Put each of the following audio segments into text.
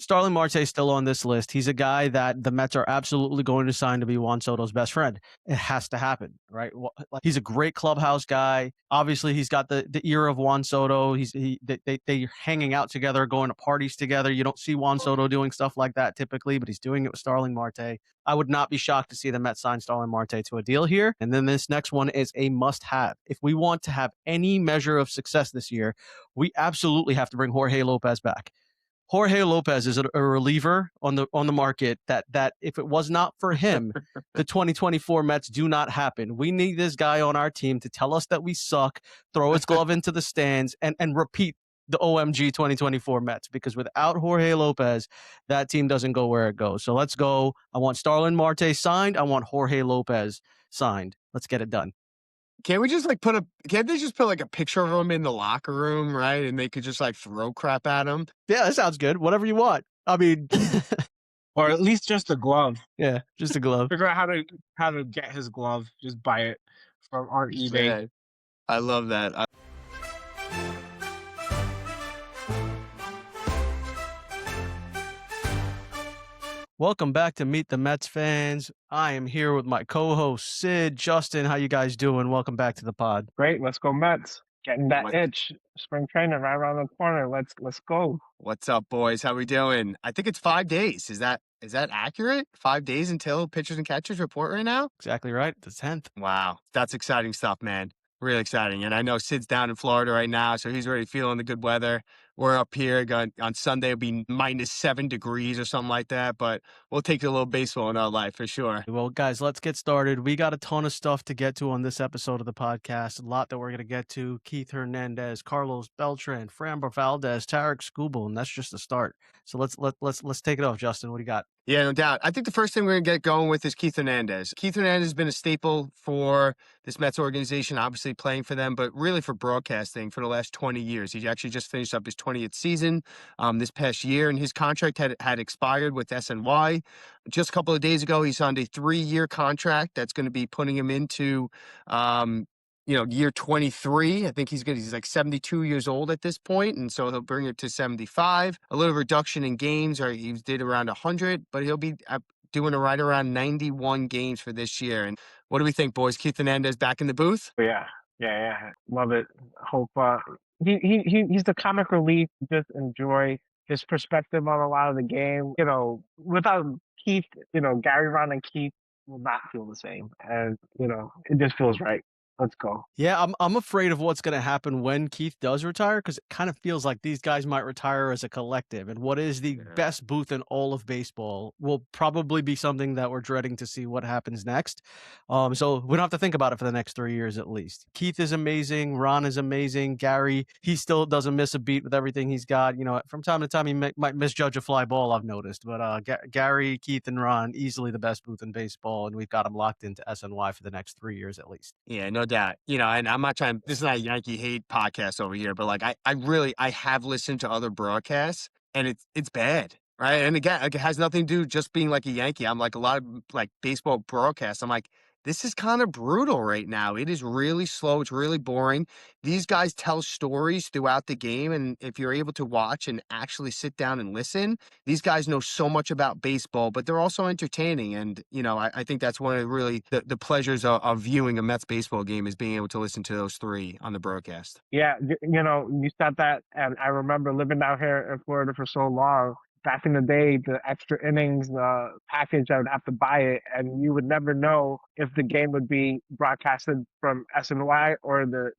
Starling Marte is still on this list. He's a guy that the Mets are absolutely going to sign to be Juan Soto's best friend. It has to happen, right? He's a great clubhouse guy. Obviously, he's got the ear of Juan Soto. They're hanging out together, going to parties together. You don't see Juan Soto doing stuff like that typically, but he's doing it with Starling Marte. I would not be shocked to see the Mets sign Starling Marte to a deal here. And then this next one is a must-have. If we want to have any measure of success this year, we absolutely have to bring Jorge Lopez back. Jorge Lopez is a reliever on the market that if it was not for him, the 2024 Mets do not happen. We need this guy on our team to tell us that we suck, throw his glove into the stands, and repeat the OMG 2024 Mets, because without Jorge Lopez, that team doesn't go where it goes. So let's go. I want Starling Marte signed. I want Jorge Lopez signed. Let's get it done. Can't they just put like a picture of him in the locker room, right? And they could just like throw crap at him. Yeah, that sounds good. Whatever you want. I mean, or at least just a glove. Yeah, just a glove. Figure out how to get his glove. Just buy it from on eBay. Yeah, I love that. Welcome back to Meet the Mets fans. I am here with my co-host Sid. Justin, how you guys doing? Welcome back to the pod. Great, let's go Mets. Getting that itch. Spring training right around the corner. Let's go. What's up, boys? How we doing? I think it's 5 days. Is that accurate? 5 days until pitchers and catchers report right now? Exactly right. The 10th. Wow, that's exciting stuff, man. Really exciting. And I know Sid's down in Florida right now, so he's already feeling the good weather. We're up here on Sunday. It'll be -7 degrees or something like that, but we'll take a little baseball in our life for sure. Well, guys, let's get started. We got a ton of stuff to get to on this episode of the podcast. A lot that we're going to get to. Keith Hernandez, Carlos Beltran, Framber Valdez, Tarik Skubal, and that's just the start. So let's take it off, Justin. What do you got? Yeah, no doubt. I think the first thing we're going to get going with is Keith Hernandez. Keith Hernandez has been a staple for this Mets organization, obviously playing for them, but really for broadcasting for the last 20 years. He actually just finished up his 20th season this past year, and his contract had expired with SNY. Just a couple of days ago, he signed a 3-year contract that's going to be putting him into year 23. I think he's like 72 years old at this point, and so he'll bring it to 75. A little reduction in games, or he did around 100, but he'll be doing it right around 91 games for this year. And what do we think, boys? Keith Hernandez back in the booth? Yeah. Love it. Hope he's the comic relief. Just enjoy his perspective on a lot of the game. Without Keith, Gary, Ron, and Keith will not feel the same, and it just feels right. Let's go. Yeah, I'm afraid of what's going to happen when Keith does retire, because it kind of feels like these guys might retire as a collective. And what is the best booth in all of baseball will probably be something that we're dreading to see what happens next. So we don't have to think about it for the next 3 years at least. Keith is amazing. Ron is amazing. Gary, he still doesn't miss a beat with everything he's got. From time to time, he might misjudge a fly ball, I've noticed. But Gary, Keith, and Ron, easily the best booth in baseball. And we've got them locked into SNY for the next 3 years at least. Yeah, no doubt. And I'm not trying, this is not a Yankee hate podcast over here, but like I have listened to other broadcasts, and it's bad, right? And again, it has nothing to do just being like a Yankee. I'm like a lot of like baseball broadcasts. I'm like, this is kind of brutal right now. It is really slow. It's really boring. These guys tell stories throughout the game, and if you're able to watch and actually sit down and listen, these guys know so much about baseball, but they're also entertaining. And, I think that's one of the pleasures of viewing a Mets baseball game, is being able to listen to those three on the broadcast. Yeah, you said that, and I remember living down here in Florida for so long. Back in the day, the extra innings package, I would have to buy it, and you would never know if the game would be broadcasted from SNY or the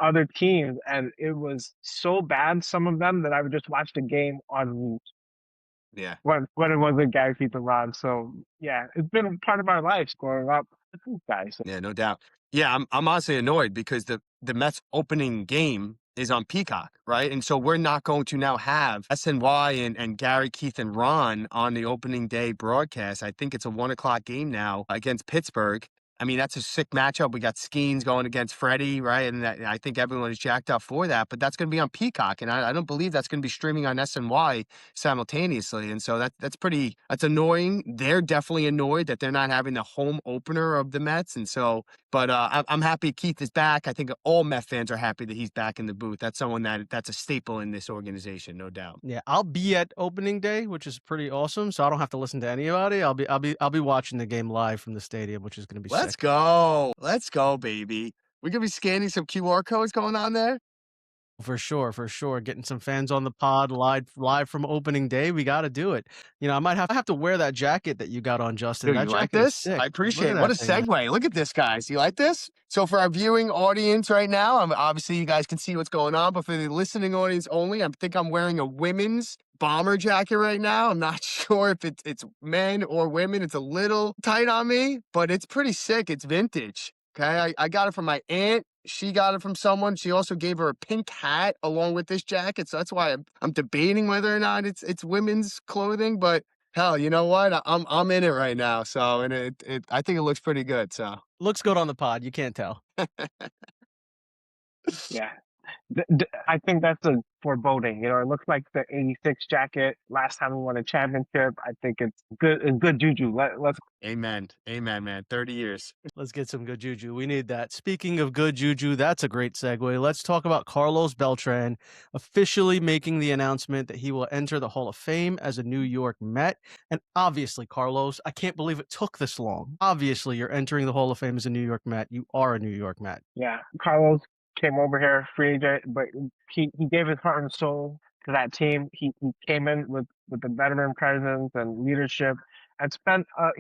other teams. And it was so bad, some of them, that I would just watch the game on mute. Yeah. When it wasn't Gary, Keith, and Ron. So yeah, it's been a part of my life growing up with these guys. So. Yeah, no doubt. Yeah, I'm honestly annoyed because the Mets opening game is on Peacock, right? And so we're not going to now have SNY and Gary, Keith, and Ron on the opening day broadcast. I think it's a 1:00 game now against Pittsburgh. I mean, that's a sick matchup. We got Skeens going against Freddie, right? And I think everyone is jacked up for that. But that's going to be on Peacock, and I don't believe that's going to be streaming on SNY simultaneously. And so that's annoying. They're definitely annoyed that they're not having the home opener of the Mets. And so, but I'm happy Keith is back. I think all Met fans are happy that he's back in the booth. That's someone that's a staple in this organization, no doubt. Yeah, I'll be at opening day, which is pretty awesome. So I don't have to listen to anybody. I'll be watching the game live from the stadium, which is going to be Let's sick. go. Let's go, baby. We're going to be scanning some QR codes going on there. For sure, for sure. Getting some fans on the pod live from opening day. We got to do it. I might have to wear that jacket that you got on, Justin. Dude, That you like jacket is this? sick. I Look appreciate at it. What a that thing, man. segue. Look at this, guys. You like this? So for our viewing audience right now, obviously you guys can see what's going on, but for the listening audience only, I think I'm wearing a women's bomber jacket right now. I'm not sure if it's men or women. It's a little tight on me, but it's pretty sick. It's vintage. Okay. I got it from my aunt. She got it from someone. She also gave her a pink hat along with this jacket. So that's why I'm debating whether or not it's women's clothing, but hell, you know what? I'm in it right now. So, and I think it looks pretty good. So, Looks good on the pod. You can't tell. Yeah. I think that's a foreboding. It looks like the '86 jacket last time we won a championship. I think it's good juju. Let's. amen, man. 30 years. Let's get some good juju. We need that. Speaking of good juju, that's a great segue. Let's talk about Carlos Beltran officially making the announcement that he will enter the Hall of Fame as a New York Met. And obviously, Carlos, I can't believe it took this long. Obviously, you're entering the Hall of Fame as a New York Met. You are a New York Met. Yeah, Carlos came over here free agent, but he gave his heart and soul to that team. He came in with the veteran presence and leadership, and spent. I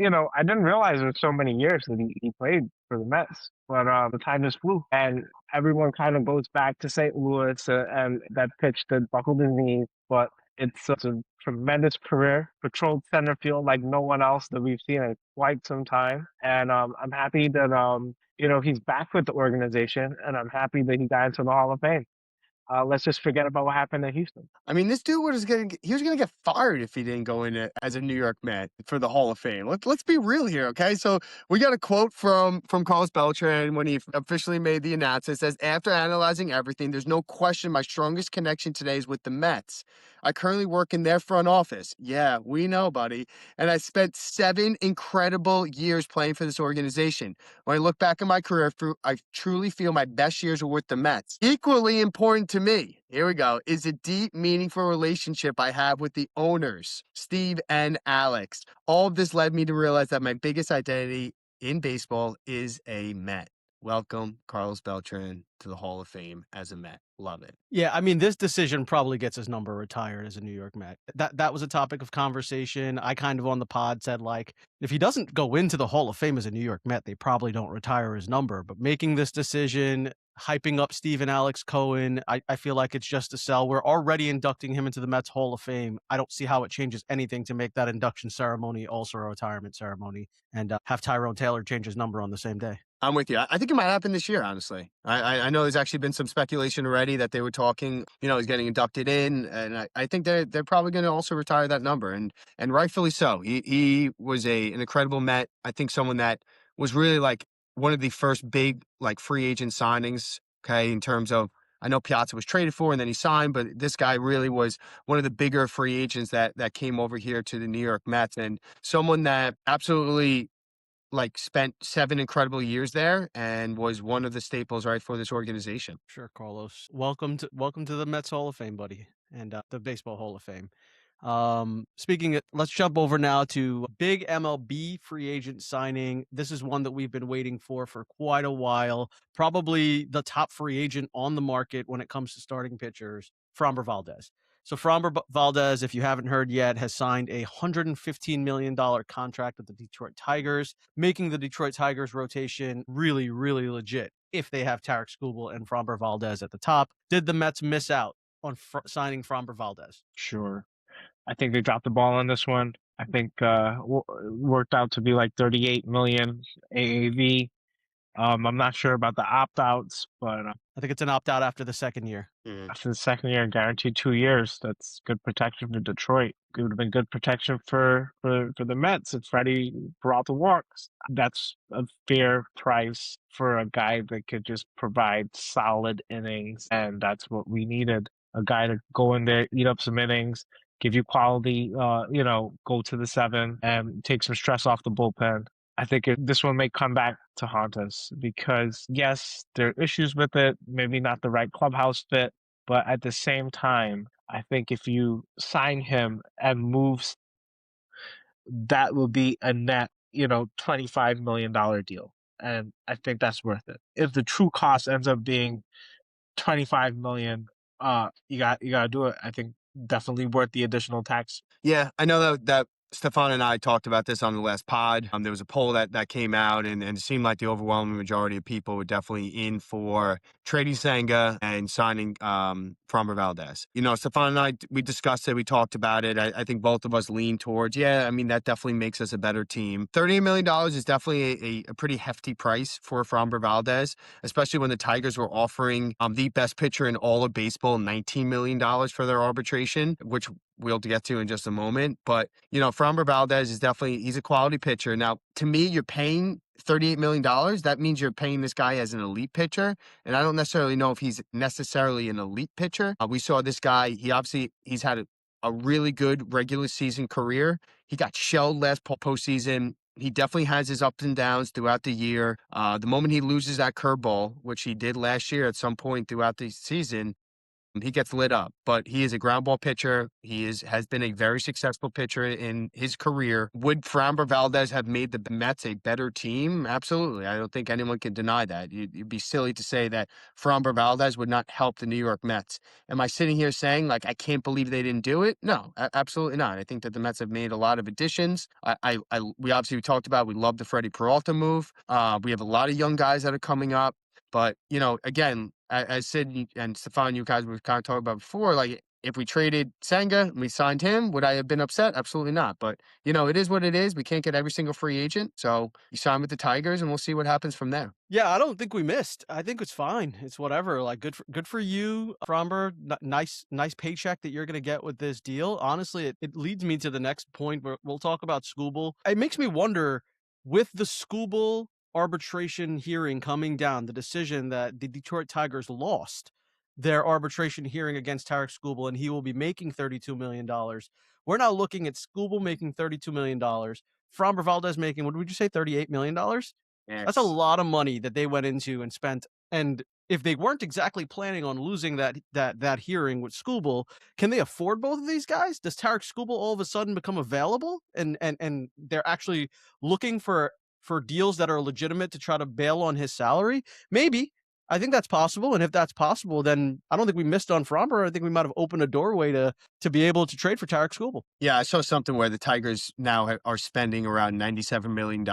didn't realize it was so many years that he played for the Mets, but the time just flew, and everyone kind of goes back to St. Louis and that pitch that buckled his knees, but. It's a tremendous career, patrolled center field like no one else that we've seen in quite some time. And I'm happy that he's back with the organization, and I'm happy that he got into the Hall of Fame. Let's just forget about what happened in Houston. I mean, this dude was gonna get fired if he didn't go in as a New York Met for the Hall of Fame. Let's be real here, okay? So we got a quote from Carlos Beltran when he officially made the announcement. It says, "After analyzing everything, there's no question my strongest connection today is with the Mets. I currently work in their front office. Yeah, we know, buddy. And I spent 7 incredible years playing for this organization. When I look back at my career, I truly feel my best years were with the Mets. Equally important to me, here we go, is a deep, meaningful relationship I have with the owners, Steve and Alex. All of this led me to realize that my biggest identity in baseball is a Met. Welcome, Carlos Beltran, to the Hall of Fame as a Met. Love it." Yeah, I mean, this decision probably gets his number retired as a New York Met. That was a topic of conversation. I kind of on the pod said, like, if he doesn't go into the Hall of Fame as a New York Met, they probably don't retire his number. But making this decision, hyping up Steve and Alex Cohen, I feel like it's just a sell. We're already inducting him into the Mets Hall of Fame. I don't see how it changes anything to make that induction ceremony also a retirement ceremony and have Tyrone Taylor change his number on the same day. I'm with you. I think it might happen this year, honestly. I know there's actually been some speculation already that they were talking, he's getting inducted in, and I think they're probably going to also retire that number, and rightfully so. He was an incredible Met. I think someone that was really like one of the first big like free agent signings, okay, in terms of, I know Piazza was traded for and then he signed, but this guy really was one of the bigger free agents that came over here to the New York Mets, and someone that absolutely like spent 7 incredible years there and was one of the staples, right, for this organization. Sure, Carlos. Welcome to the Mets Hall of Fame, buddy, and the Baseball Hall of Fame. Let's jump over now to big MLB free agent signing. This is one that we've been waiting for quite a while. Probably the top free agent on the market when it comes to starting pitchers, Framber Valdez. So Framber Valdez, if you haven't heard yet, has signed a $115 million contract with the Detroit Tigers, making the Detroit Tigers rotation really, really legit if they have Tarik Skubal and Framber Valdez at the top. Did the Mets miss out on signing Framber Valdez? Sure. I think they dropped the ball on this one. I think worked out to be like 38 million AAV. I'm not sure about the opt-outs, but I think it's an opt out after the second year. after the second year, guaranteed 2 years. That's good protection for Detroit. It would have been good protection for the Mets if Freddie Peralta walks. That's a fair price for a guy that could just provide solid innings, and that's what we needed. A guy to go in there, eat up some innings, give you quality, go to the seven and take some stress off the bullpen. I think this one may come back to haunt us because, yes, there are issues with it, maybe not the right clubhouse fit, but at the same time, I think if you sign him and moves, that will be a net, $25 million deal. And I think that's worth it. If the true cost ends up being 25 million, you gotta do it. I think definitely worth the additional tax. Yeah, I know that Stefan and I talked about this on the last pod. There was a poll that came out, and it seemed like the overwhelming majority of people were definitely in for trading Senga and signing Framber Valdez. Stefan and I, we discussed it. We talked about it. I think both of us lean towards, that definitely makes us a better team. $38 million is definitely a pretty hefty price for Framber Valdez, especially when the Tigers were offering the best pitcher in all of baseball, $19 million for their arbitration, which we'll get to in just a moment. But, Framber Valdez is he's a quality pitcher. Now, to me, you're paying $38 million. That means you're paying this guy as an elite pitcher. And I don't necessarily know if he's necessarily an elite pitcher. We saw this guy, he's had a really good regular season career. He got shelled last postseason. He definitely has his ups and downs throughout the year. The moment he loses that curveball, which he did last year at some point throughout the season, he gets lit up. But he is a ground ball pitcher. Has been a very successful pitcher in his career. Would Framber Valdez have made the Mets a better team? Absolutely. I don't think anyone can deny that. You'd be silly to say that Framber Valdez would not help the New York Mets. Am I sitting here saying, I can't believe they didn't do it? No, absolutely not. I think that the Mets have made a lot of additions. We obviously talked about, we love the Freddie Peralta move. We have a lot of young guys that are coming up. But, again, as Sid and Stefan, you guys were kind of talking about before, if we traded Senga and we signed him, would I have been upset? Absolutely not. But, it is what it is. We can't get every single free agent. So you sign with the Tigers and we'll see what happens from there. Yeah, I don't think we missed. I think it's fine. It's whatever. Good for you, Framber. Nice paycheck that you're going to get with this deal. Honestly, it leads me to the next point where we'll talk about Skubal. It makes me wonder, with the Skubal arbitration hearing coming down, the decision that the Detroit Tigers lost their arbitration hearing against Tarik Skubal, and he will be making $32 million. We're now looking at Skubal making $32 million. Framber Valdez making, what did you say, $38 million? Yes. That's a lot of money that they went into and spent. And if they weren't exactly planning on losing that hearing with Skubal, can they afford both of these guys? Does Tarik Skubal all of a sudden become available and they're actually looking for deals that are legitimate to try to bail on his salary? Maybe. I think that's possible. And if that's possible, then I don't think we missed on Framber. I think we might have opened a doorway to be able to trade for Tarik Skubal. Yeah, I saw something where the Tigers now are spending around $97 million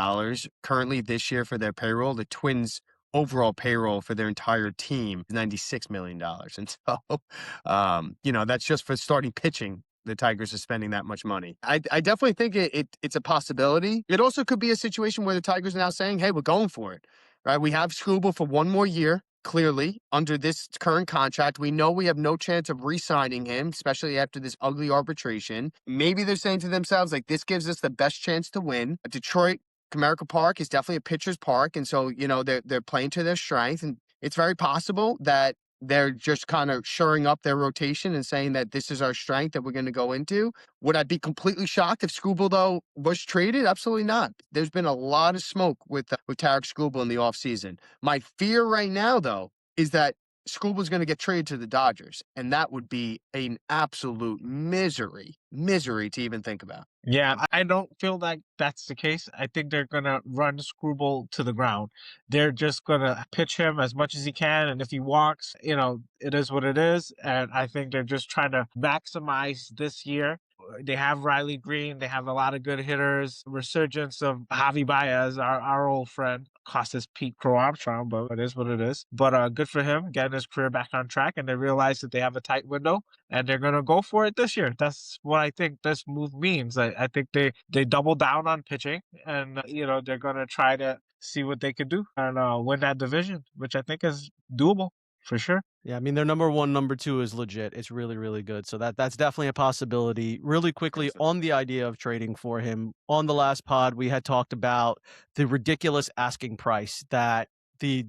currently this year for their payroll. The Twins' overall payroll for their entire team is $96 million. And so, that's just for starting pitching. The Tigers are spending that much money. I definitely think it's a possibility. It also could be a situation where the Tigers are now saying, hey, we're going for it. Right? We have Skubal for one more year. Clearly, under this current contract, we know we have no chance of re-signing him, especially after this ugly arbitration. Maybe they're saying to themselves, this gives us the best chance to win. Detroit, Comerica Park is definitely a pitcher's park, and so, they're playing to their strength, and it's very possible that they're just kind of shoring up their rotation and saying that this is our strength that we're going to go into. Would I be completely shocked if Skubal, though, was traded? Absolutely not. There's been a lot of smoke with Tarik Skubal in the offseason. My fear right now, though, is that Skubal's going to get traded to the Dodgers, and that would be an absolute misery to even think about. Yeah, I don't feel like that's the case. I think they're going to run Skubal to the ground. They're just going to pitch him as much as he can. And if he walks, it is what it is. And I think they're just trying to maximize this year. They have Riley Green. They have a lot of good hitters. Resurgence of Javi Baez, our old friend. Cost us Pete Crow Armstrong, but it is what it is. But good for him getting his career back on track. And they realize that they have a tight window and they're going to go for it this year. That's what I think this move means. I think they double down on pitching and, they're going to try to see what they could do and win that division, which I think is doable for sure. Yeah, I mean, their number one, number two is legit. It's really, really good. So that's definitely a possibility. Really quickly on the idea of trading for him. On the last pod, we had talked about the ridiculous asking price that the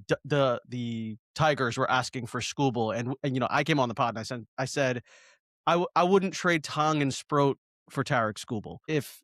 Tigers were asking for Skubal, and you know, I came on the pod and I said I wouldn't trade Tong and Sproat for Tarik Skubal if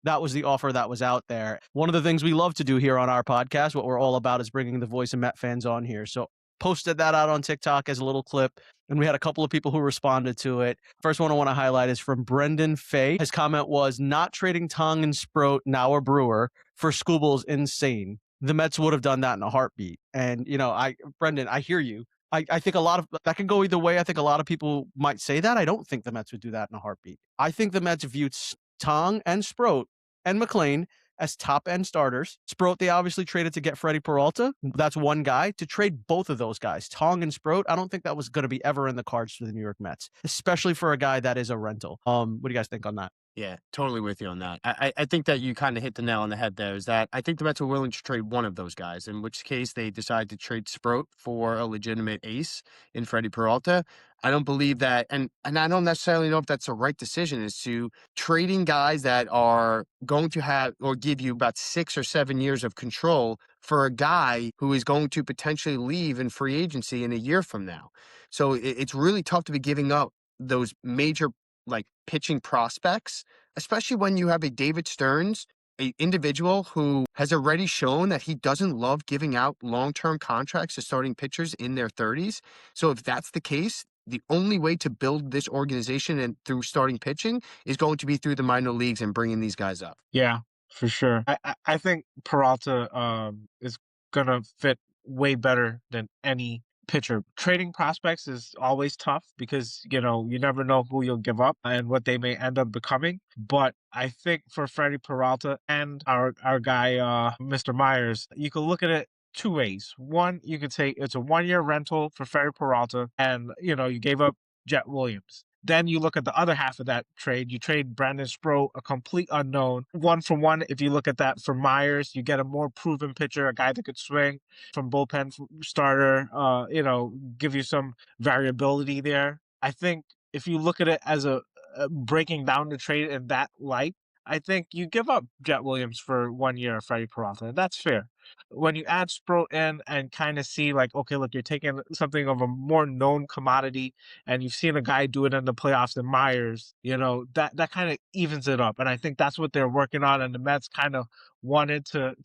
that was the offer that was out there. One of the things we love to do here on our podcast, what we're all about, is bringing the voice of Met fans on here. So posted that out on TikTok as a little clip, and we had a couple of people who responded to it. First one I want to highlight is from Brendan Fay. His comment was, "Not trading Tong and Sproat, now a Brewer, for Skubal's insane. The Mets would have done that in a heartbeat." And you know, Brendan, I hear you. I think a lot of that can go either way. I think a lot of people might say that. I don't think the Mets would do that in a heartbeat. I think the Mets viewed Tong and Sproat and McLean as top end starters. Sproat, they obviously traded to get Freddie Peralta. That's one guy. To trade both of those guys, Tong and Sproat, I don't think that was going to be ever in the cards for the New York Mets, especially for a guy that is a rental. What do you guys think on that? Yeah, totally with you on that. I think that you kind of hit the nail on the head there, is that I think the Mets were willing to trade one of those guys, in which case they decided to trade Sproat for a legitimate ace in Freddie Peralta. I don't believe that, and I don't necessarily know if that's the right decision, is to trading guys that are going to have or give you about 6 or 7 years of control for a guy who is going to potentially leave in free agency in a year from now. So it's really tough to be giving up those major like pitching prospects, especially when you have a David Stearns, a individual who has already shown that he doesn't love giving out long-term contracts to starting pitchers in their 30s. So if that's the case, the only way to build this organization and through starting pitching is going to be through the minor leagues and bringing these guys up. Yeah, for sure. I think Peralta is gonna fit way better than any pitcher. Trading prospects is always tough because, you know, you never know who you'll give up and what they may end up becoming. But I think for Freddie Peralta and our guy, Mr. Myers, you could look at it two ways. One, you could say it's a 1-year rental for Freddie Peralta, and you know, you gave up Jet Williams. Then you look at the other half of that trade. You trade Brandon Sproat, a complete unknown. 1-for-1, if you look at that for Myers, you get a more proven pitcher, a guy that could swing from bullpen starter, you know, give you some variability there. I think if you look at it as a breaking down the trade in that light, I think you give up Jet Williams for 1 year of Freddie Peralta. That's fair. When you add Sproat in and kind of see like, okay, look, you're taking something of a more known commodity and you've seen a guy do it in the playoffs in Myers, you know, that kind of evens it up. And I think that's what they're working on. And the Mets kind of wanted to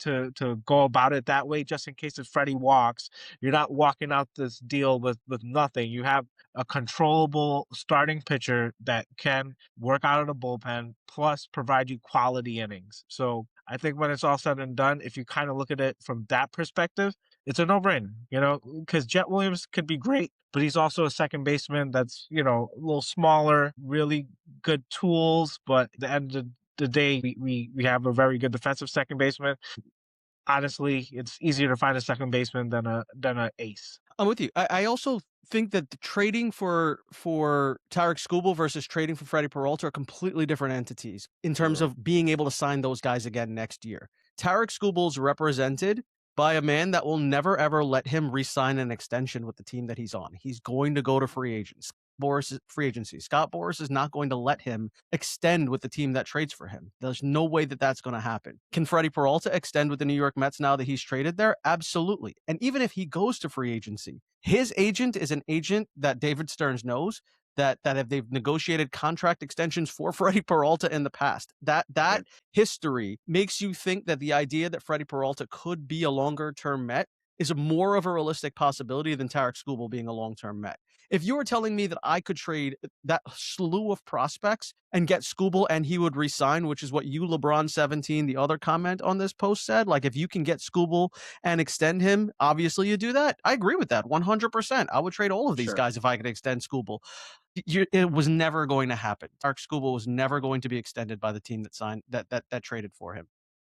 go about it that way, just in case if Freddie walks, you're not walking out this deal with nothing. You have a controllable starting pitcher that can work out of the bullpen, plus provide you quality innings. So I think when it's all said and done, if you kind of look at it from that perspective, it's a no-brainer, you know, because Jet Williams could be great, but he's also a second baseman that's, you know, a little smaller, really good tools. But at the end of the day, we have a very good defensive second baseman. Honestly, it's easier to find a second baseman than a ace. I'm with you. I also think that the trading for Tarik Skubal versus trading for Freddie Peralta are completely different entities in terms of being able to sign those guys again next year. Tarik Skubal's represented by a man that will never ever let him re-sign an extension with the team that he's on. He's going to go to free agency. Scott Boras is not going to let him extend with the team that trades for him. There's no way that that's going to happen. Can Freddie Peralta extend with the New York Mets now that he's traded there? Absolutely. And even if he goes to free agency, his agent is an agent that David Stearns knows, that if they've negotiated contract extensions for Freddie Peralta in the past. That Right. history makes you think that the idea that Freddie Peralta could be a longer-term Met is more of a realistic possibility than Tarik Skubal being a long-term Met. If you were telling me that I could trade that slew of prospects and get Skubal and he would resign, which is what you, LeBron17, the other comment on this post said, like if you can get Skubal and extend him, obviously you do that. I agree with that 100%. I would trade all of these Sure. guys if I could extend Skubal. It was never going to happen. Tarik Skubal was never going to be extended by the team that signed that traded for him.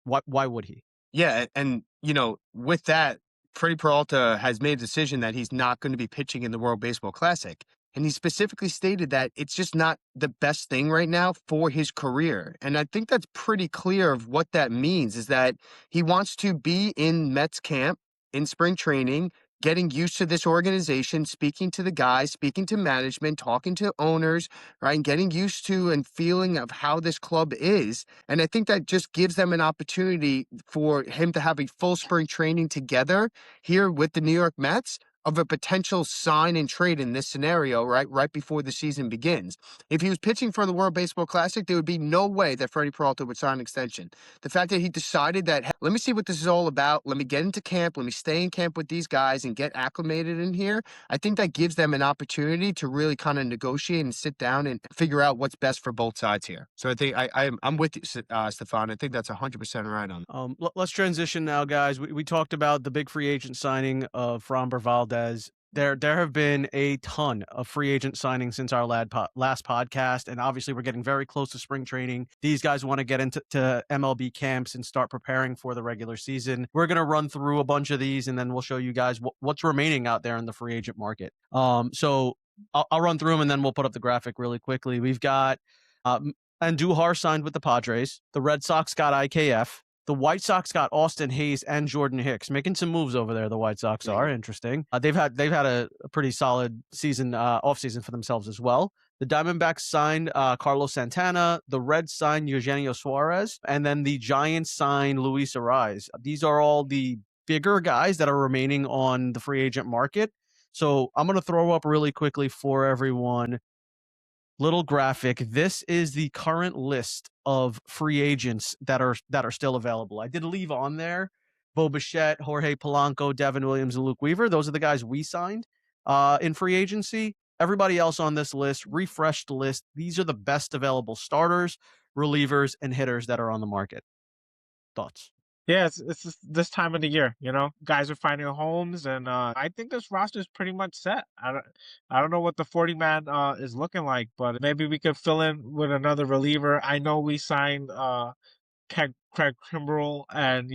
Why would he? Yeah, and you know, with that, Freddie Peralta has made a decision that he's not going to be pitching in the World Baseball Classic. And he specifically stated that it's just not the best thing right now for his career. And I think that's pretty clear of what that means, is that he wants to be in Mets camp in spring training, getting used to this organization, speaking to the guys, speaking to management, talking to owners, right? And getting used to and feeling of how this club is. And I think that just gives them an opportunity for him to have a full spring training together here with the New York Mets of a potential sign and trade in this scenario, right before the season begins. If he was pitching for the World Baseball Classic, there would be no way that Freddie Peralta would sign an extension. The fact that he decided that, hey, let me see what this is all about. Let me get into camp. Let me stay in camp with these guys and get acclimated in here. I think that gives them an opportunity to really kind of negotiate and sit down and figure out what's best for both sides here. So I think I'm with you, Stefan. I think that's 100% right on. Let's transition now, guys. We talked about the big free agent signing of Framber Valdez. There have been a ton of free agent signings since our last podcast, and obviously we're getting very close to spring training. These guys want to get into MLB camps and start preparing for the regular season. We're going to run through a bunch of these, and then we'll show you guys what's remaining out there in the free agent market. So I'll run through them, and then we'll put up the graphic really quickly. We've got Andujar signed with the Padres. The Red Sox got IKF. The White Sox got Austin Hayes and Jordan Hicks, making some moves over there. The White Sox are interesting. They've had a pretty solid season, off season for themselves as well. The Diamondbacks signed Carlos Santana. The Reds signed Eugenio Suarez, and then the Giants signed Luis Ariz. These are all the bigger guys that are remaining on the free agent market. So I'm going to throw up really quickly for everyone. Little graphic. This is the current list of free agents that are still available. I did leave on there Bo Bichette, Jorge Polanco, Devin Williams, and Luke Weaver. Those are the guys we signed in free agency. Everybody else on this list, refreshed list. These are the best available starters, relievers, and hitters that are on the market. Thoughts? Yeah, it's just this time of the year, guys are finding homes, and I think this roster is pretty much set. I don't know what the 40-man is looking like, but maybe we could fill in with another reliever. I know we signed Craig Kimbrell, and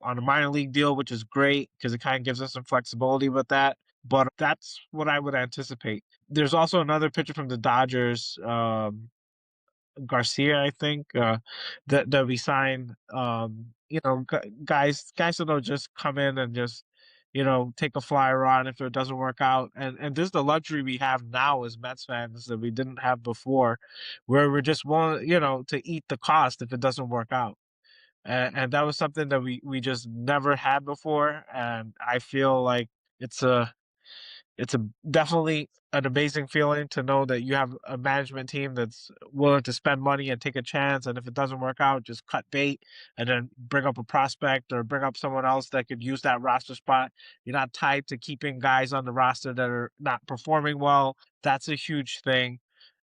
on a minor league deal, which is great because it kind of gives us some flexibility with that. But that's what I would anticipate. There's also another pitcher from the Dodgers, Garcia, I think, that we signed. Guys that'll just come in and just, take a flyer on if it doesn't work out. And this is the luxury we have now as Mets fans that we didn't have before, where we're just willing, to eat the cost if it doesn't work out. And that was something that we just never had before. And I feel like it's a definitely an amazing feeling to know that you have a management team that's willing to spend money and take a chance. And if it doesn't work out, just cut bait and then bring up a prospect or bring up someone else that could use that roster spot. You're not tied to keeping guys on the roster that are not performing well. That's a huge thing.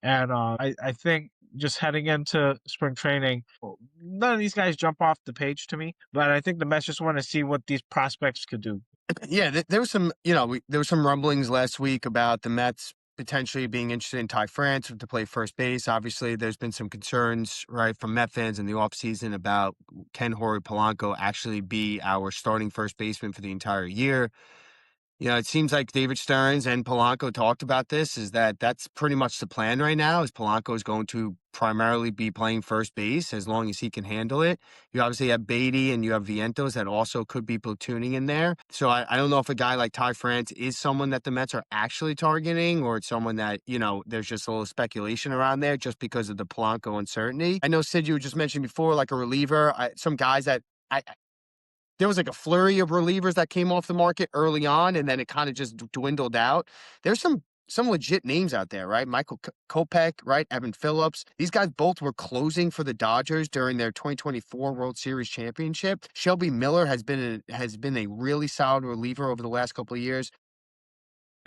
And I think just heading into spring training, none of these guys jump off the page to me, but I think the Mets just want to see what these prospects could do. Yeah, there was some, there was some rumblings last week about the Mets potentially being interested in Ty France to play first base. Obviously, there's been some concerns, right, from Met fans in the offseason about can Jorge Polanco actually be our starting first baseman for the entire year. It seems like David Stearns and Polanco talked about this, is that that's pretty much the plan right now, is Polanco is going to primarily be playing first base as long as he can handle it. You obviously have Baty and you have Vientos that also could be platooning in there. So I don't know if a guy like Ty France is someone that the Mets are actually targeting, or it's someone that, there's just a little speculation around there just because of the Polanco uncertainty. I know, Sid, you just mentioned before, like a reliever, some guys that there was like a flurry of relievers that came off the market early on, and then it kind of just dwindled out. There's some legit names out there, right? Michael Kopech, right? Evan Phillips. These guys both were closing for the Dodgers during their 2024 World Series championship. Shelby Miller has been a really solid reliever over the last couple of years.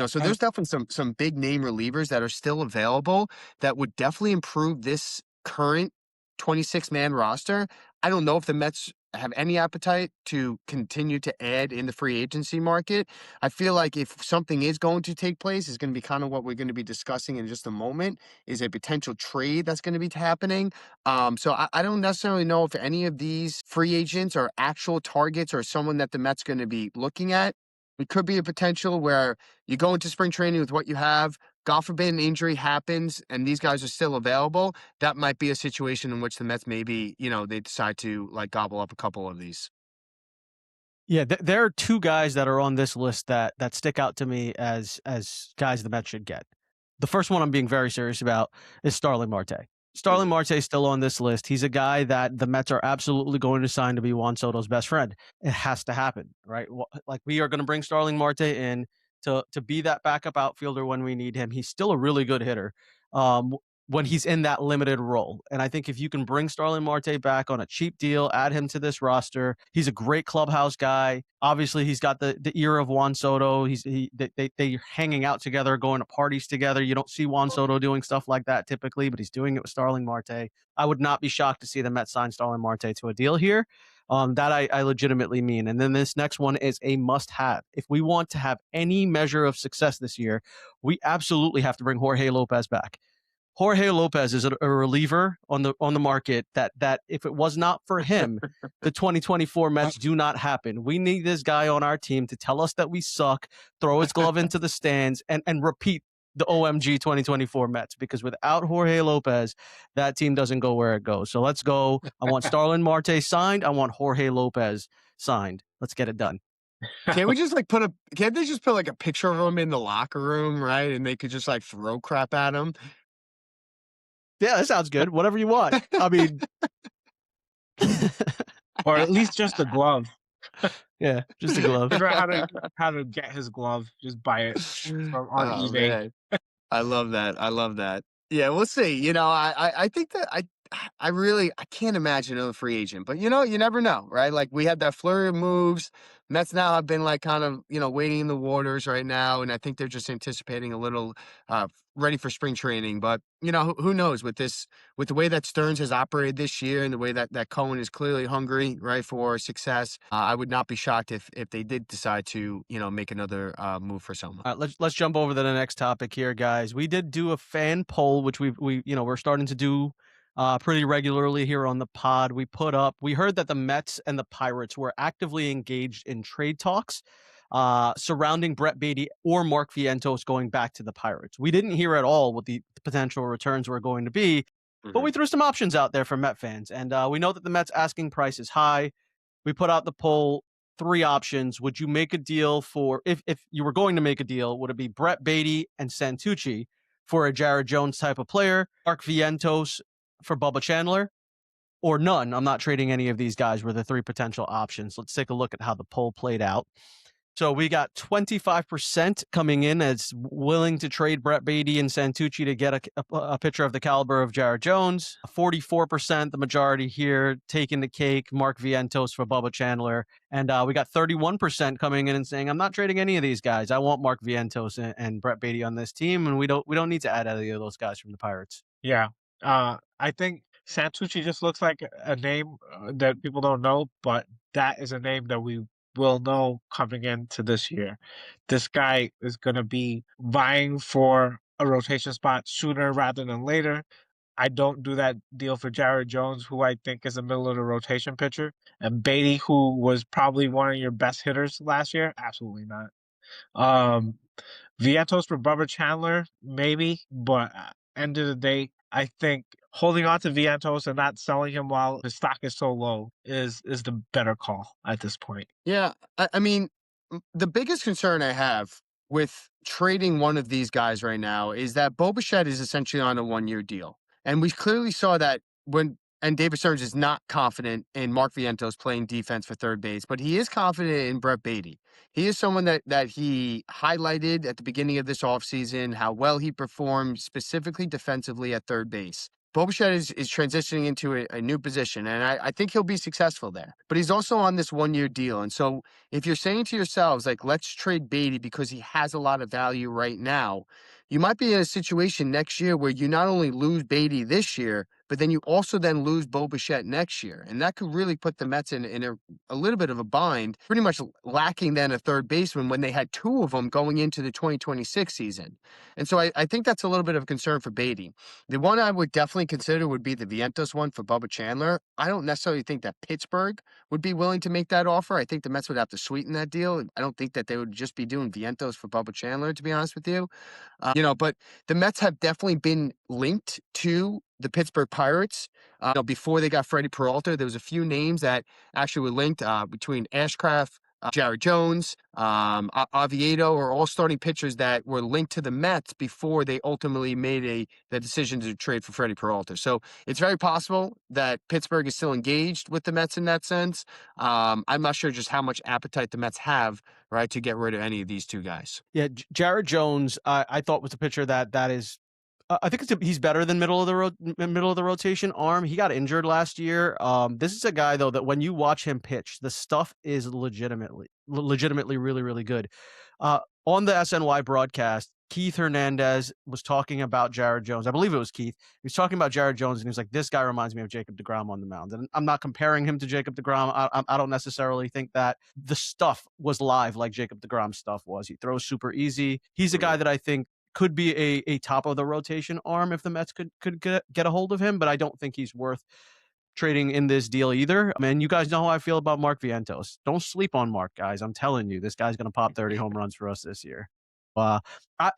So there's definitely some big name relievers that are still available that would definitely improve this current 26-man roster. I don't know if the Mets have any appetite to continue to add in the free agency market. I feel like if something is going to take place, it's going to be kind of what we're going to be discussing in just a moment, is a potential trade that's going to be happening. So I don't necessarily know if any of these free agents are actual targets or someone that the Mets going to be looking at. It could be a potential where you go into spring training with what you have, God forbid an injury happens and these guys are still available, that might be a situation in which the Mets maybe, they decide to like gobble up a couple of these. Yeah, there are two guys that are on this list that stick out to me as guys the Mets should get. The first one I'm being very serious about is Starling Marte. Starling Marte is still on this list. He's a guy that the Mets are absolutely going to sign to be Juan Soto's best friend. It has to happen, right? Like, we are going to bring Starling Marte in to be that backup outfielder when we need him. He's still a really good hitter. When he's in that limited role. And I think if you can bring Starling Marte back on a cheap deal, add him to this roster, he's a great clubhouse guy. Obviously, he's got the ear of Juan Soto. They're hanging out together, going to parties together. You don't see Juan Soto doing stuff like that typically, but he's doing it with Starling Marte. I would not be shocked to see the Mets sign Starling Marte to a deal here. That I legitimately mean. And then this next one is a must-have. If we want to have any measure of success this year, we absolutely have to bring Jorge Lopez back. Jorge Lopez is a reliever on the market that if it was not for him, the 2024 Mets do not happen. We need this guy on our team to tell us that we suck, throw his glove into the stands, and repeat the OMG 2024 Mets, because without Jorge Lopez, that team doesn't go where it goes. So let's go. I want Starling Marte signed. I want Jorge Lopez signed. Let's get it done. Can't we just can't they just put like a picture of him in the locker room, right? And they could just like throw crap at him. Yeah, that sounds good. Whatever you want. I mean, or at least just a glove. Yeah, just a glove. Figure out how to get his glove. Just buy it on eBay. Man. I love that. I love that. Yeah, we'll see. I think that I can't imagine a free agent, but you never know, right? Like, we had that flurry of moves. Mets now have been like kind of, waiting in the waters right now. And I think they're just anticipating a little, ready for spring training. But, who knows with the way that Stearns has operated this year and the way that Cohen is clearly hungry, right, for success. I would not be shocked if they did decide to, make another move for someone. All right, let's jump over to the next topic here, guys. We did do a fan poll, which we're starting to do pretty regularly here on the pod. We heard that the Mets and the Pirates were actively engaged in trade talks surrounding Brett Baty or Mark Vientos going back to the Pirates. We didn't hear at all what the potential returns were going to be, but we threw some options out there for Met fans. And we know that the Mets asking price is high. We put out the poll, 3 options. Would you make a deal for, if you were going to make a deal, would it be Brett Baty and Santucci for a Jared Jones type of player, Mark Vientos for Bubba Chandler, or none? I'm not trading any of these guys were the 3 potential options. Let's take a look at how the poll played out. So we got 25% coming in as willing to trade Brett Baty and Santucci to get a pitcher of the caliber of Jared Jones. 44%, the majority here, taking the cake, Mark Vientos for Bubba Chandler. And we got 31% coming in and saying, I'm not trading any of these guys. I want Mark Vientos and Brett Baty on this team, and we don't need to add any of those guys from the Pirates. Yeah. I think Santucci just looks like a name that people don't know, but that is a name that we will know coming into this year. This guy is going to be vying for a rotation spot sooner rather than later. I don't do that deal for Jared Jones, who I think is a middle of the rotation pitcher, and Baty, who was probably one of your best hitters last year. Absolutely not. Vientos for Bubba Chandler, maybe, but end of the day, I think holding on to Vientos and not selling him while his stock is so low is the better call at this point. Yeah, I mean, the biggest concern I have with trading one of these guys right now is that Bo Bichette is essentially on a 1-year deal. And we clearly saw that and David Stearns is not confident in Mark Vientos playing defense for third base, but he is confident in Brett Baty. He is someone that he highlighted at the beginning of this offseason, how well he performed specifically defensively at third base. Bo Bichette is transitioning into a new position, and I think he'll be successful there. But he's also on this 1-year deal. And so if you're saying to yourselves, like, let's trade Baty because he has a lot of value right now, you might be in a situation next year where you not only lose Baty this year, but then you also then lose Bo Bichette next year. And that could really put the Mets in a little bit of a bind, pretty much lacking then a third baseman when they had two of them going into the 2026 season. And so I think that's a little bit of a concern for Baty. The one I would definitely consider would be the Vientos one for Bubba Chandler. I don't necessarily think that Pittsburgh would be willing to make that offer. I think the Mets would have to sweeten that deal. I don't think that they would just be doing Vientos for Bubba Chandler, to be honest with you. But the Mets have definitely been linked to the Pittsburgh Pirates. Before they got Freddie Peralta, there was a few names that actually were linked between Ashcraft, Jared Jones, Oviedo are all starting pitchers that were linked to the Mets before they ultimately made the decision to trade for Freddie Peralta. So it's very possible that Pittsburgh is still engaged with the Mets in that sense. I'm not sure just how much appetite the Mets have, right, to get rid of any of these two guys. Yeah, Jared Jones, I thought was a pitcher that is. I think he's better than middle of the rotation arm. He got injured last year. This is a guy though that when you watch him pitch, the stuff is legitimately really really good. On the SNY broadcast, Keith Hernandez was talking about Jared Jones. I believe it was Keith. He was talking about Jared Jones, and he was like, "This guy reminds me of Jacob deGrom on the mound." And I'm not comparing him to Jacob deGrom. I don't necessarily think that the stuff was live like Jacob deGrom's stuff was. He throws super easy. He's a guy that I think could be a top of the rotation arm if the Mets could get a hold of him, but I don't think he's worth trading in this deal either. I mean, you guys know how I feel about Mark Vientos. Don't sleep on Mark, guys. I'm telling you, this guy's going to pop 30 home runs for us this year. I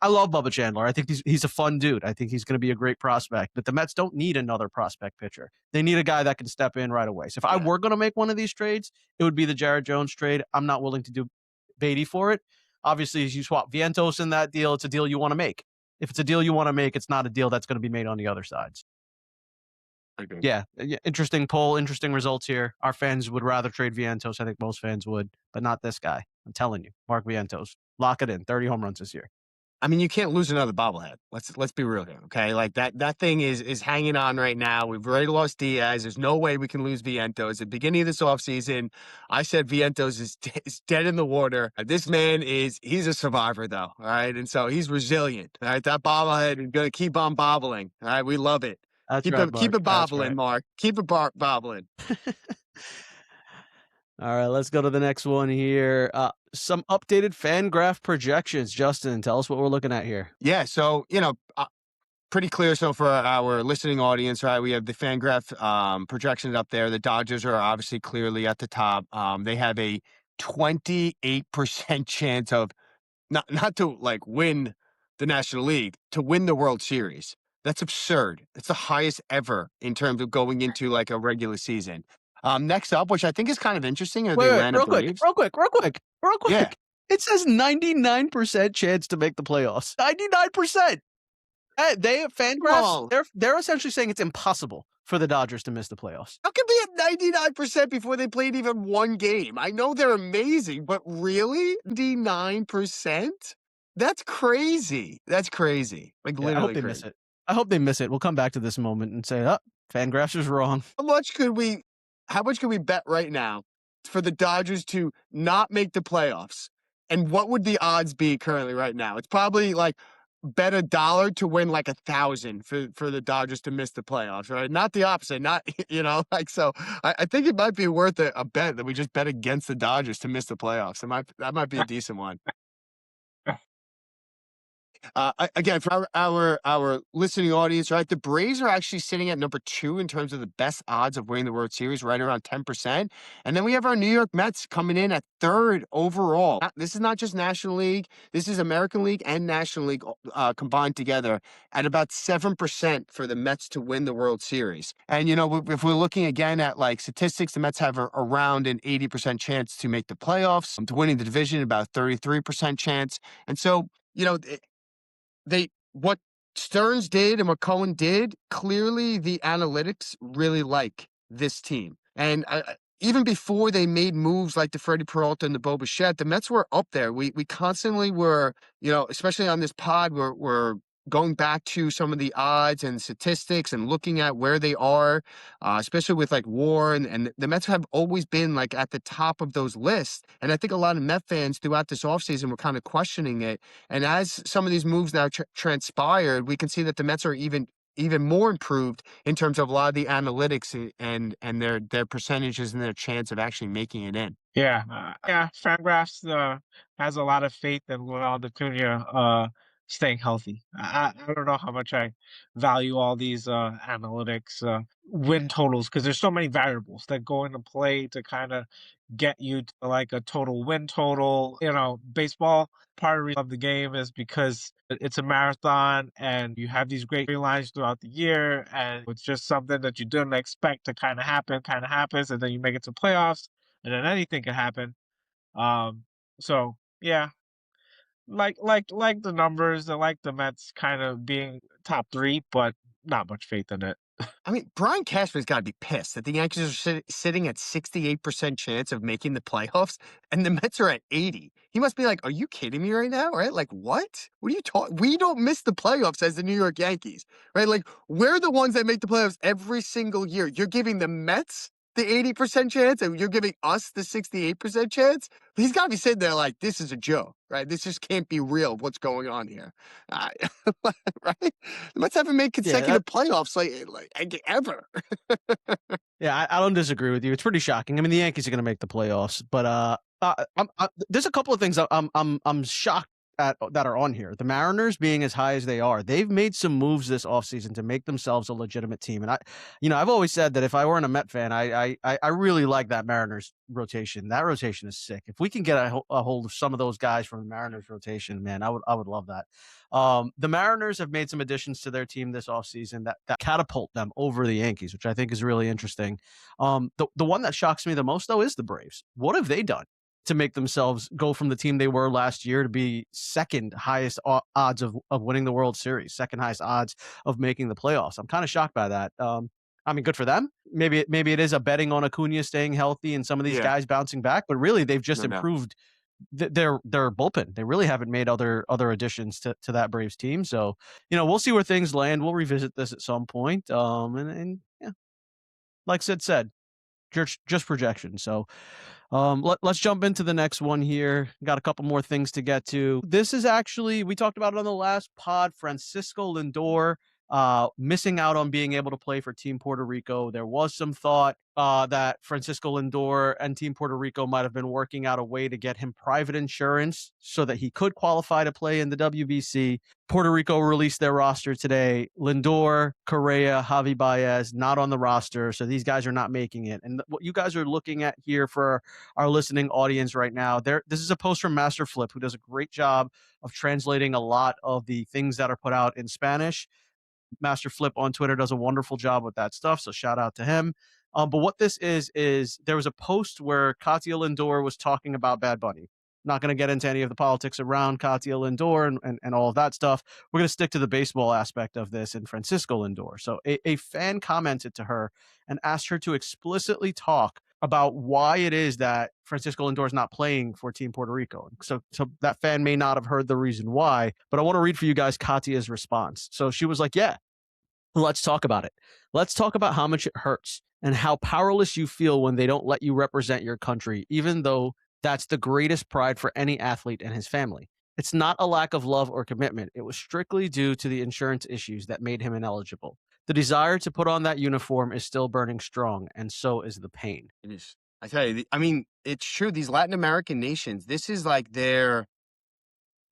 love Bubba Chandler. I think he's a fun dude. I think he's going to be a great prospect, but the Mets don't need another prospect pitcher. They need a guy that can step in right away. So if I were going to make one of these trades, it would be the Jared Jones trade. I'm not willing to do Baty for it. Obviously, as you swap Vientos in that deal, it's a deal you want to make. If it's a deal you want to make, it's not a deal that's going to be made on the other sides. Okay. Yeah, interesting poll, interesting results here. Our fans would rather trade Vientos. I think most fans would, but not this guy. I'm telling you, Mark Vientos. Lock it in. 30 home runs this year. I mean, you can't lose another bobblehead. Let's be real here, okay? Like that thing is hanging on right now. We've already lost Diaz. There's no way we can lose Vientos. At the beginning of this offseason, I said Vientos is dead in the water. This man he's a survivor, though, all right? And so he's resilient, all right? That bobblehead is going to keep on bobbling, all right? We love it. That's keep right, it, Mark. keep it bobbling, right. Mark. Keep it bobbling. All right, let's go to the next one here. Some updated FanGraph projections. Justin, tell us what we're looking at here. Yeah, so, pretty clear. So for our listening audience, right, we have the FanGraph projections up there. The Dodgers are obviously clearly at the top. They have a 28% chance of not to like win the National League, to win the World Series. That's absurd. It's the highest ever in terms of going into like a regular season. Next up, which I think is kind of interesting, are the Atlanta Braves. Real quick. Yeah. It says 99% chance to make the playoffs. 99%. FanGraphs, they're essentially saying it's impossible for the Dodgers to miss the playoffs. How can they at 99% before they played even one game? I know they're amazing, but really? 99%? That's crazy. That's crazy. Like literally I hope they crazy. miss it. I hope they miss it. We'll come back to this moment and say, FanGraphs is wrong. How much could we bet right now for the Dodgers to not make the playoffs? And what would the odds be currently right now? It's probably like bet $1 to win like 1,000 for the Dodgers to miss the playoffs, right? Not the opposite, so I think it might be worth a bet that we just bet against the Dodgers to miss the playoffs. That might be a decent one. Again, for our listening audience, right? The Braves are actually sitting at number 2 in terms of the best odds of winning the World Series, right around 10%. And then we have our New York Mets coming in at 3rd overall. This is not just National League. This is American League and National League combined together at about 7% for the Mets to win the World Series. And, if we're looking again at like statistics, the Mets have around an 80% chance to make the playoffs, to winning the division, about 33% chance. And so, what Stearns did and what Cohen did, clearly the analytics really like this team. And even before they made moves like the Freddie Peralta and the Bo Bichette, the Mets were up there. We constantly were, especially on this pod, we're going back to some of the odds and statistics and looking at where they are, especially with like WAR, and the Mets have always been like at the top of those lists. And I think a lot of Met fans throughout this offseason were kind of questioning it. And as some of these moves now transpired, we can see that the Mets are even even more improved in terms of a lot of the analytics and their percentages and their chance of actually making it in. Yeah. Fangraphs has a lot of faith in Ronald Acuna staying healthy. I don't know how much I value all these analytics win totals because there's so many variables that go into play to kind of get you to like a total win total. Baseball, part of the reason I love the game is because it's a marathon and you have these great lines throughout the year, and it's just something that you didn't expect to kind of happen, kind of happens, and then you make it to playoffs, and then anything can happen. Um, so yeah, like the numbers, I like the Mets kind of being top three, but not much faith in it. I mean, Brian Cashman's got to be pissed that the Yankees are sitting at 68% chance of making the playoffs and the Mets are at 80. He must be like, "Are you kidding me right now?" Right? Like, what? What are you talking? We don't miss the playoffs as the New York Yankees, right? Like, we're the ones that make the playoffs every single year. You're giving the Mets the 80% chance and you're giving us the 68% chance? He's got to be sitting there like, this is a joke, right? This just can't be real. What's going on here? Uh, right? The Mets haven't made Yeah, consecutive playoffs ever. yeah, I don't disagree with you. It's pretty shocking. I mean, the Yankees are going to make the playoffs, but there's a couple of things I'm shocked at that are on here. The Mariners being as high as they are, they've made some moves this offseason to make themselves a legitimate team. And I've always said that if I weren't a Met fan, I really like that Mariners rotation. That rotation is sick. If we can get a hold of some of those guys from the Mariners rotation, man, I would love that. The Mariners have made some additions to their team this offseason that catapult them over the Yankees, which I think is really interesting. The one that shocks me the most, though, is the Braves. What have they done to make themselves go from the team they were last year to be second highest odds of winning the World Series, second highest odds of making the playoffs? I'm kind of shocked by that. I mean, good for them. Maybe it is a betting on Acuna staying healthy and some of these Yeah, guys bouncing back, but really they've just no doubt. improved their bullpen. They really haven't made other additions to that Braves team. So, we'll see where things land. We'll revisit this at some point. And yeah, like Sid said, just projection. So, let's jump into the next one here. Got a couple more things to get to. This is actually, we talked about it on the last pod, Francisco Lindor missing out on being able to play for Team Puerto Rico. There was some thought that Francisco Lindor and Team Puerto Rico might have been working out a way to get him private insurance so that he could qualify to play in the WBC. Puerto Rico released their roster today. Lindor, Correa, Javi Baez, not on the roster. So these guys are not making it. And what you guys are looking at here for our listening audience right now, this is a post from Master Flip, who does a great job of translating a lot of the things that are put out in Spanish. Master Flip on Twitter does a wonderful job with that stuff, so shout out to him. But what this is there was a post where Katia Lindor was talking about Bad Bunny. Not going to get into any of the politics around Katia Lindor and all of that stuff. We're going to stick to the baseball aspect of this and Francisco Lindor. So a fan commented to her and asked her to explicitly talk about why it is that Francisco Lindor is not playing for Team Puerto Rico. So that fan may not have heard the reason why, but I want to read for you guys Katia's response. So she was like, yeah, let's talk about it. Let's talk about how much it hurts and how powerless you feel when they don't let you represent your country, even though that's the greatest pride for any athlete and his family. It's not a lack of love or commitment. It was strictly due to the insurance issues that made him ineligible. The desire to put on that uniform is still burning strong, and so is the pain. It is. I tell you, I mean, it's true. These Latin American nations, this is like their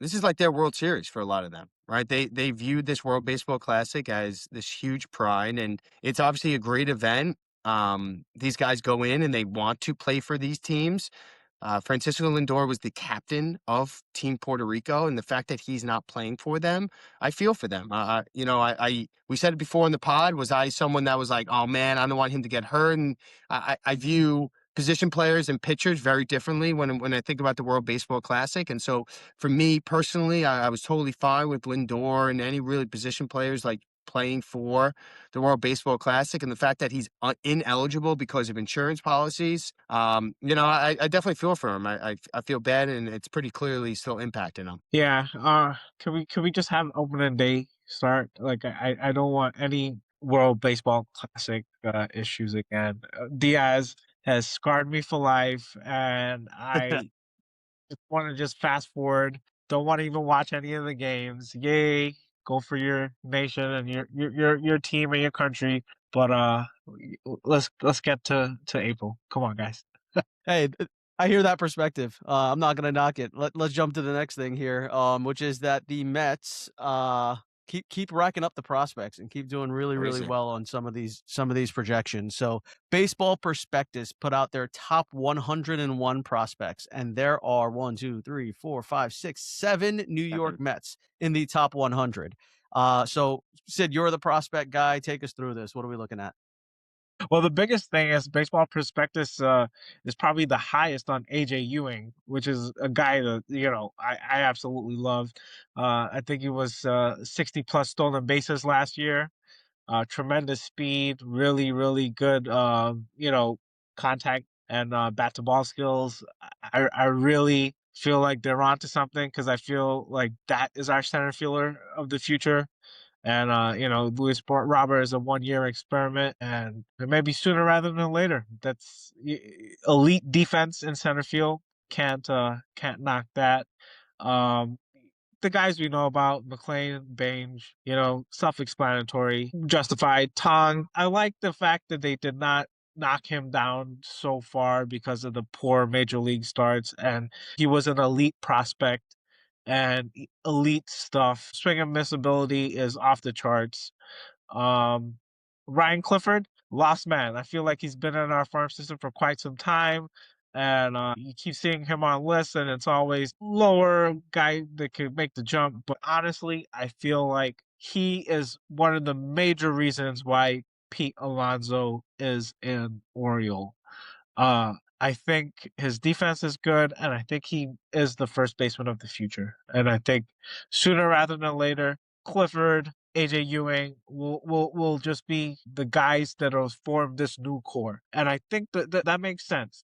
World Series for a lot of them, right? They viewed this World Baseball Classic as this huge pride, and it's obviously a great event. These guys go in and they want to play for these teams. Francisco Lindor was the captain of Team Puerto Rico, and the fact that he's not playing for them, I feel for them. We said it before in the pod. Was I someone that was like, oh man, I don't want him to get hurt? And I view position players and pitchers very differently when I think about the World Baseball Classic. And so for me personally, I was totally fine with Lindor and any really position players like playing for the World Baseball Classic, and the fact that he's ineligible because of insurance policies. I definitely feel for him. I feel bad, and it's pretty clearly still impacting him. Yeah. Can we just have opening day start? Like I don't want any World Baseball Classic issues again. Diaz has scarred me for life, and I just want to just fast forward. Don't want to even watch any of the games. Yay. go for your nation and your team and your country. But let's get to April. Come on, guys. Hey, I hear that perspective. I'm not gonna knock it. Let's jump to the next thing here, which is that the Mets keep racking up the prospects and keep doing really Crazy. well on some of these projections. So, Baseball Prospectus put out their top 101 prospects, and there are 1, 2, 3, 4, 5, 6, 7 New York Mets in the top 100. So, Sid, you're the prospect guy. Take us through this. What are we looking at? Well, the biggest thing is Baseball Prospectus is probably the highest on AJ Ewing, which is a guy that I absolutely loved. I think he was 60 plus stolen bases last year. Tremendous speed, really good contact and bat to ball skills. I really feel like they're onto something because I feel like that is our center fielder of the future. And Luis Robert is a 1 year experiment, and it may be sooner rather than later. That's elite defense in center field. Can't knock that. Um, the guys we know about, McLean, Bange, self-explanatory, justified. Tong, I like the fact that they did not knock him down so far because of the poor major league starts, and he was an elite prospect and elite stuff. Swing and miss ability is off the charts. Um, Ryan Clifford, lost man. I feel like he's been in our farm system for quite some time. And you keep seeing him on lists, and it's always lower guy that could make the jump. But honestly, I feel like he is one of the major reasons why Pete Alonso is an Oriole. I think his defense is good, and I think he is the first baseman of the future. And I think sooner rather than later, Clifford, AJ Ewing will just be the guys that will form this new core. And I think that makes sense.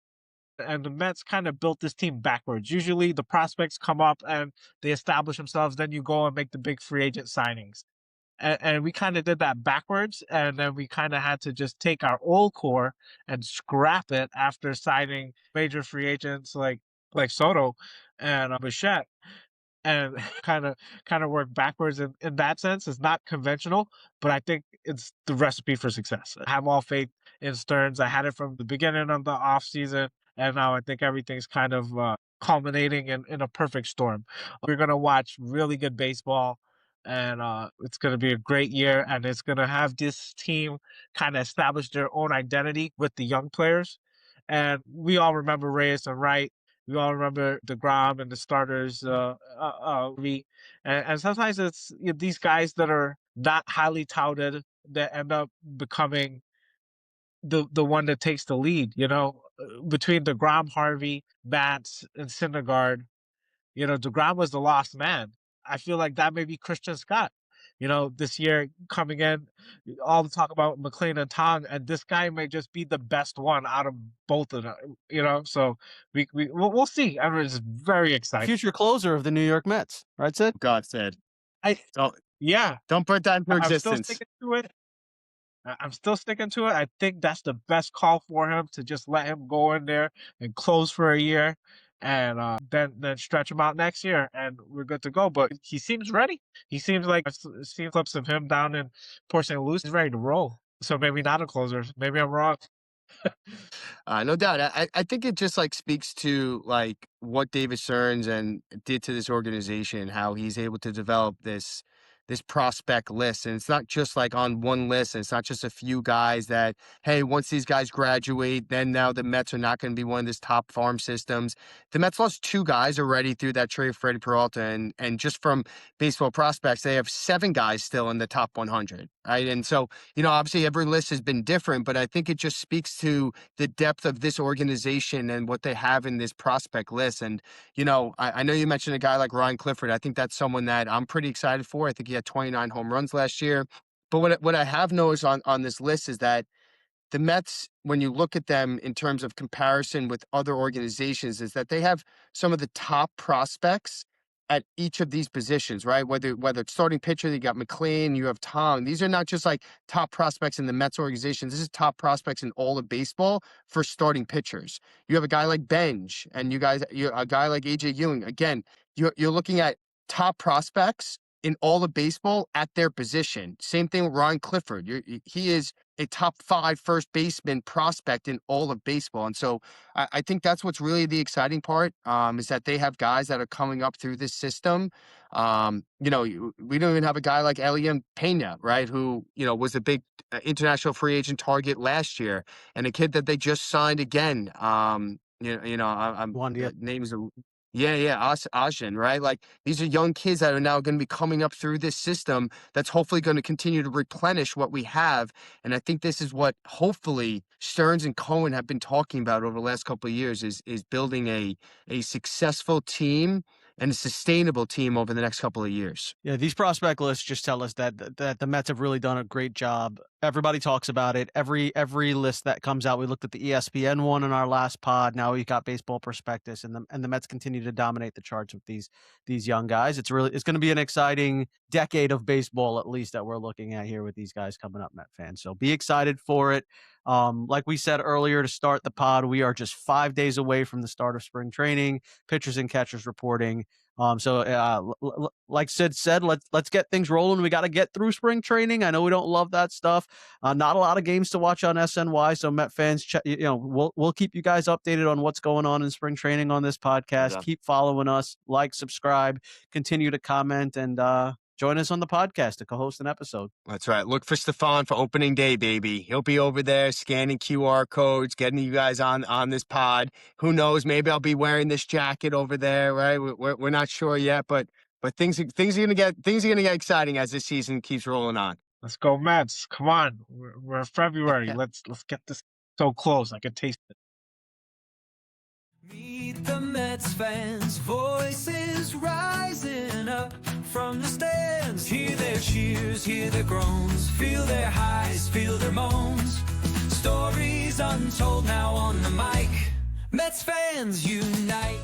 And the Mets kind of built this team backwards. Usually the prospects come up and they establish themselves, then you go and make the big free agent signings. And we kind of did that backwards, and then we kind of had to just take our old core and scrap it after signing major free agents like Soto and Bichette, and kind of work backwards in that sense. It's not conventional, but I think it's the recipe for success. I have all faith in Stearns. I had it from the beginning of the off season, and now I think everything's kind of culminating in a perfect storm. We're gonna watch really good baseball, and it's gonna be a great year. And it's gonna have this team kind of establish their own identity with the young players. And we all remember Reyes and Wright. We all remember DeGrom and the starters, and sometimes it's these guys that are not highly touted that end up becoming the one that takes the lead. Between DeGrom, Harvey, Matz, and Syndergaard, DeGrom was the lost man. I feel like that may be Christian Scott. This year coming in, all the talk about McLean and Tong, and this guy may just be the best one out of both of them. So we'll see. I mean, it's very exciting. Future closer of the New York Mets, right, Sid? God said, I yeah, don't put that into I'm still existence. sticking to it. I'm still sticking to it. I think that's the best call for him, to just let him go in there and close for a year, and then stretch him out next year, and we're good to go. But he seems ready. He seems like I've seen clips of him down in Port St. Louis. He's ready to roll. So maybe not a closer. Maybe I'm wrong. No doubt. I think it just speaks to what David Stearns and did to this organization, how he's able to develop this prospect list. And it's not just on one list. And it's not just a few guys that, hey, once these guys graduate, then now the Mets are not going to be one of these top farm systems. The Mets lost 2 guys already through that trade, Freddie Peralta. And just from Baseball Prospects, they have 7 guys still in the top 100. Right. And so, obviously every list has been different, but I think it just speaks to the depth of this organization and what they have in this prospect list. And, I know you mentioned a guy like Ryan Clifford. I think that's someone that I'm pretty excited for. I think he had 29 home runs last year. But what I have noticed on this list is that the Mets, when you look at them in terms of comparison with other organizations, is that they have some of the top prospects at each of these positions, right? Whether it's starting pitcher, you got McLean, you have Tom. These are not just top prospects in the Mets organization. This is top prospects in all of baseball for starting pitchers. You have a guy like Benj, and a guy like AJ Ewing. Again, you're looking at top prospects in all of baseball at their position. Same thing with Ryan Clifford. He is a top 5 first baseman prospect in all of baseball. And so I think that's what's really the exciting part, is that they have guys that are coming up through this system. We don't even have a guy like Elian Pena, right? Who, was a big international free agent target last year, and a kid that they just signed again. One, yeah. The names are, Ajin, right? Like, these are young kids that are now going to be coming up through this system that's hopefully going to continue to replenish what we have. And I think this is what hopefully Stearns and Cohen have been talking about over the last couple of years, is building a successful team and a sustainable team over the next couple of years. Yeah, these prospect lists just tell us that the Mets have really done a great job. Everybody talks about it. Every list that comes out, we looked at the ESPN one in our last pod. Now we've got Baseball Prospectus, and the Mets continue to dominate the charts with these young guys. It's going to be an exciting decade of baseball, at least, that we're looking at here with these guys coming up, Met fans. So be excited for it. Like we said earlier to start the pod, we are just 5 days away from the start of spring training, pitchers and catchers reporting. Like Sid said, let's get things rolling. We got to get through spring training. I know we don't love that stuff. Not a lot of games to watch on SNY. So Met fans, we'll keep you guys updated on what's going on in spring training on this podcast. Yeah. Keep following us, like, subscribe, continue to comment, and join us on the podcast to co-host an episode. That's right. Look for Stefan for opening day, baby. He'll be over there scanning QR codes, getting you guys on this pod. Who knows? Maybe I'll be wearing this jacket over there, right? We're not sure yet, but things are gonna get exciting as this season keeps rolling on. Let's go, Mets! Come on, we're February. Let's get this so close. I can taste it. Meet the Mets fans, voices rising up from the stands. Hear their cheers, hear their groans, feel their highs, feel their moans. Stories untold now on the mic. Mets fans unite.